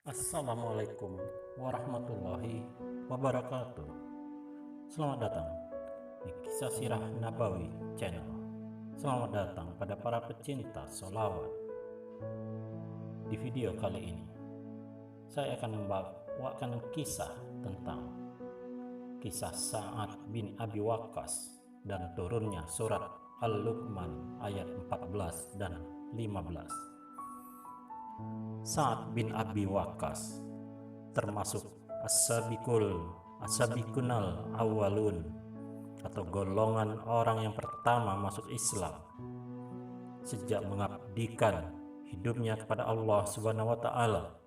Assalamualaikum warahmatullahi wabarakatuh. Selamat datang di Kisah Sirah Nabawi Channel. Selamat datang pada para pecinta sholawat. Di video kali ini saya akan membawakan kisah tentang kisah Sa'ad bin Abi Waqqas dan turunnya surat Al-Luqman ayat 14 dan 15. Sa'ad bin Abi Waqqas termasuk as-sabiqunal awwalun atau golongan orang yang pertama masuk Islam. Sejak mengabdikan hidupnya kepada Allah Subhanahu wa taala,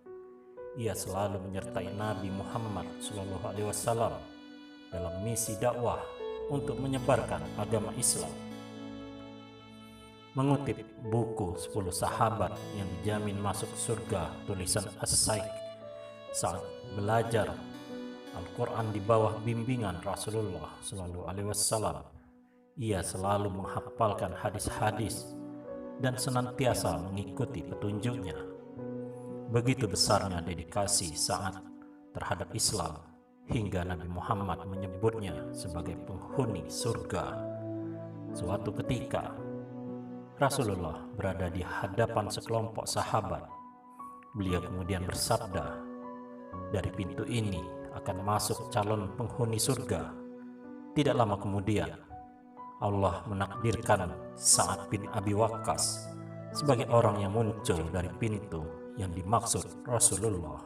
ia selalu menyertai Nabi Muhammad SAW dalam misi dakwah untuk menyebarkan agama Islam. Mengutip buku 10 sahabat yang dijamin masuk surga tulisan As-Syaikh saat belajar Al-Quran di bawah bimbingan Rasulullah SAW, ia selalu menghafalkan hadis-hadis dan senantiasa mengikuti petunjuknya. Begitu besarnya dedikasi Sa'ad terhadap Islam hingga Nabi Muhammad menyebutnya sebagai penghuni surga. Suatu ketika Rasulullah berada di hadapan sekelompok sahabat. Beliau kemudian bersabda, "Dari pintu ini akan masuk calon penghuni surga." Tidak lama kemudian Allah menakdirkan Sa'ad bin Abi Waqqas sebagai orang yang muncul dari pintu yang dimaksud Rasulullah.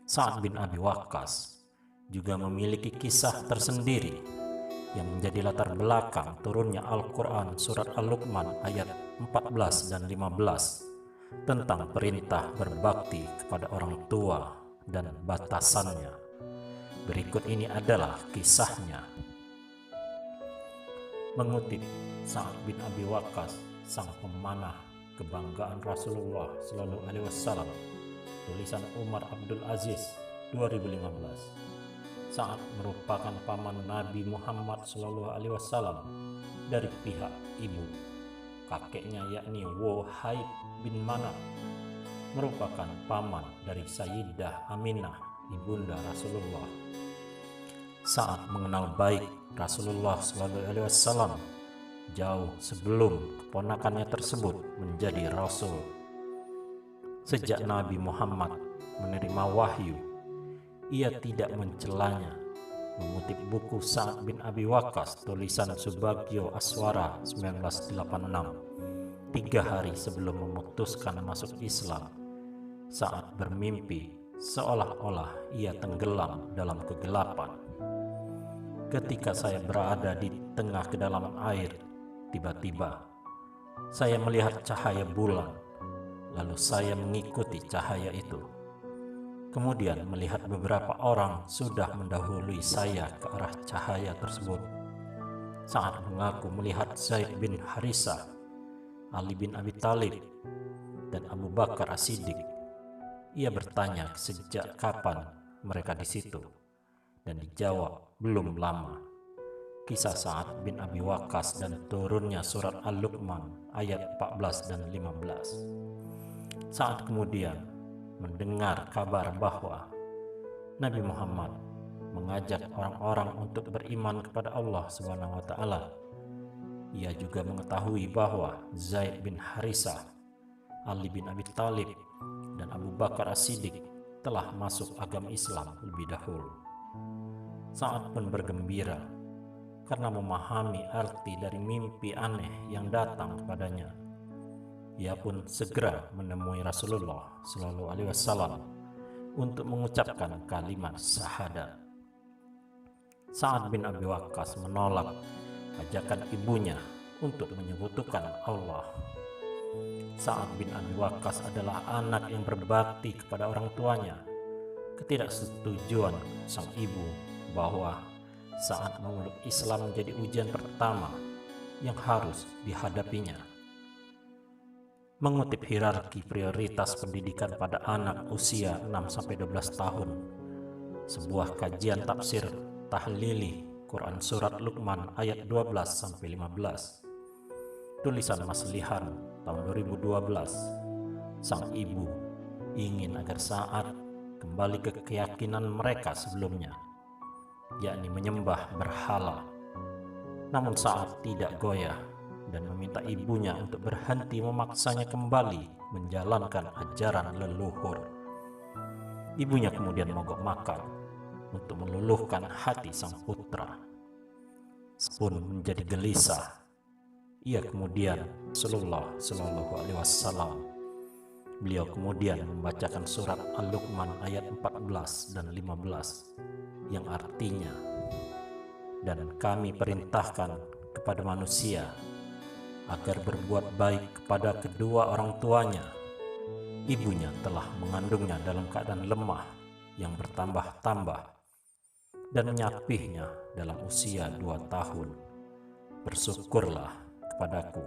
Sa'ad bin Abi Waqqas juga memiliki kisah tersendiri yang menjadi latar belakang turunnya Al-Quran surat Al-Luqman ayat 14 dan 15 tentang perintah berbakti kepada orang tua dan batasannya. Berikut ini adalah kisahnya. Mengutip Sa'ad bin Abi Waqqas, sang pemanah kebanggaan Rasulullah SAW, tulisan Umar Abdul Aziz 2015. Sa'ad merupakan paman Nabi Muhammad SAW dari pihak ibu. Kakeknya yakni Wahib bin Manaf merupakan paman dari Sayyidah Aminah, ibunda Rasulullah. Sa'ad mengenal baik Rasulullah SAW jauh sebelum keponakannya tersebut menjadi Rasul. Sejak Nabi Muhammad menerima wahyu, ia tidak mencelanya. Mengutip buku Sa'ad bin Abi Waqqas tulisan Subagio Aswara 1986, 3 hari sebelum memutuskan masuk Islam, Sa'ad bermimpi seolah-olah ia tenggelam dalam kegelapan. "Ketika saya berada di tengah kedalaman air, tiba-tiba saya melihat cahaya bulan, lalu saya mengikuti cahaya itu. Kemudian melihat beberapa orang sudah mendahului saya ke arah cahaya tersebut." Sa'ad mengaku melihat Zaid bin Harisah, Ali bin Abi Thalib, dan Abu Bakar As-Siddiq. Ia bertanya sejak kapan mereka di situ, dan dijawab belum lama. Kisah Sa'ad bin Abi Waqqas dan turunnya surat Al-Luqman ayat 14 dan 15. Sa'ad kemudian mendengar kabar bahwa Nabi Muhammad mengajak orang-orang untuk beriman kepada Allah Subhanahu wa taala. Ia juga mengetahui bahwa Zaid bin Harisah, Ali bin Abi Thalib, dan Abu Bakar As-Siddiq telah masuk agama Islam lebih dahulu. Sa'ad pun bergembira karena memahami arti dari mimpi aneh yang datang kepadanya. Ia pun segera menemui Rasulullah SAW untuk mengucapkan kalimat syahadat. Sa'ad bin Abi Waqqas menolak ajakan ibunya untuk menyekutukan Allah. Sa'ad bin Abi Waqqas adalah anak yang berbakti kepada orang tuanya. Ketidaksetujuan sang ibu bahwa saat memeluk Islam menjadi ujian pertama yang harus dihadapinya. Mengutip hierarki prioritas pendidikan pada anak usia 6-12 tahun, sebuah kajian tafsir Tahlili Quran Surat Luqman ayat 12-15. Tulisan Mas Lihan tahun 2012. Sang ibu ingin agar Sa'ad kembali ke keyakinan mereka sebelumnya, yakni menyembah berhala. Namun Sa'ad tidak goyah dan meminta ibunya untuk berhenti memaksanya kembali menjalankan ajaran leluhur. Ibunya kemudian mogok makan untuk meluluhkan hati sang putra. Pun menjadi gelisah, ia kemudian Rasulullah Shallallahu Alaihi Wasallam. Beliau kemudian membacakan surat Al-Luqman ayat 14 dan 15 yang artinya, dan kami perintahkan kepada manusia agar berbuat baik kepada kedua orang tuanya. Ibunya telah mengandungnya dalam keadaan lemah yang bertambah-tambah dan menyapihnya dalam usia 2 tahun. Bersyukurlah kepadaku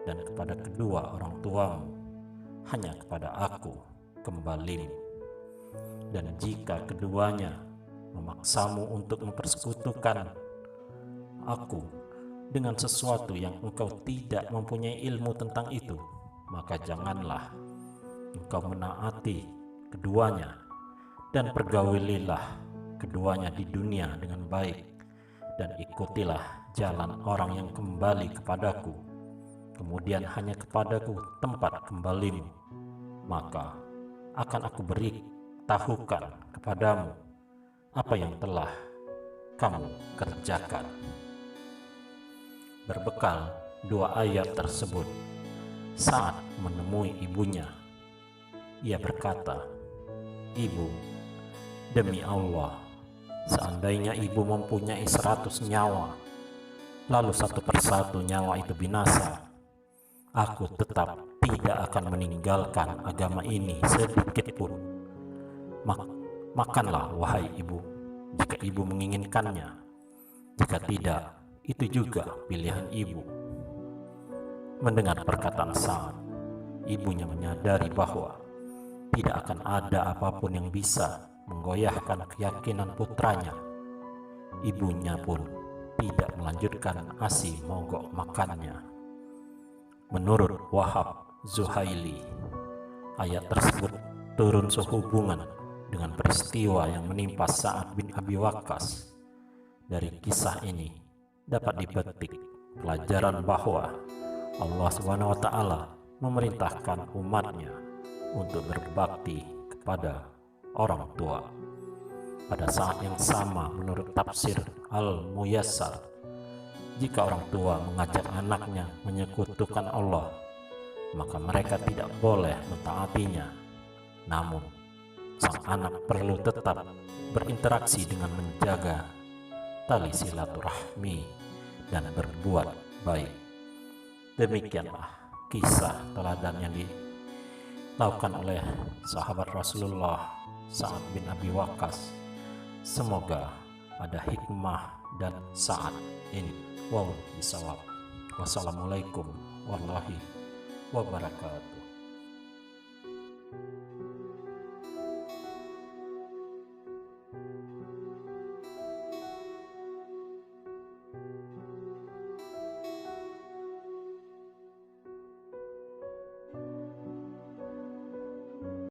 dan kepada kedua orang tuamu, hanya kepada aku kembalimu. Dan jika keduanya memaksamu untuk mempersekutukan aku dengan sesuatu yang engkau tidak mempunyai ilmu tentang itu, maka janganlah engkau menaati keduanya, dan pergaulilah keduanya di dunia dengan baik, dan ikutilah jalan orang yang kembali kepadaku, kemudian hanya kepadaku tempat kembalimu, maka akan aku beri tahukan kepadamu apa yang telah kamu kerjakan. Berbekal 2 ayat tersebut, Sa'ad menemui ibunya. Ia berkata, "Ibu, demi Allah, seandainya ibu mempunyai 100 nyawa, lalu satu persatu nyawa itu binasa, aku tetap tidak akan meninggalkan agama ini sedikit pun. Makanlah wahai ibu, jika ibu menginginkannya. Jika tidak, itu juga pilihan ibu." Mendengar perkataan Sa'ad, ibunya menyadari bahwa tidak akan ada apapun yang bisa menggoyahkan keyakinan putranya. Ibunya pun tidak melanjutkan ASI mogok makannya. Menurut Wahab Zuhaili, ayat tersebut turun sehubungan dengan peristiwa yang menimpa Sa'ad bin Abi Waqqas. Dari kisah ini dapat dipetik pelajaran bahwa Allah Subhanahu wa Ta'ala memerintahkan umatnya untuk berbakti kepada orang tua. Pada saat yang sama, menurut tafsir Al-Muyassar, jika orang tua mengajak anaknya menyekutukan Allah, maka mereka tidak boleh mentaatinya. Namun, sang anak perlu tetap berinteraksi dengan menjaga tali silaturahmi dan berbuat baik. Demikianlah kisah teladan yang dilakukan oleh sahabat Rasulullah Sa'ad bin Abi Waqqas. Semoga ada hikmah dan Sa'ad ini. Wallahu bisawab. Wassalamualaikum warahmatullahi wabarakatuh.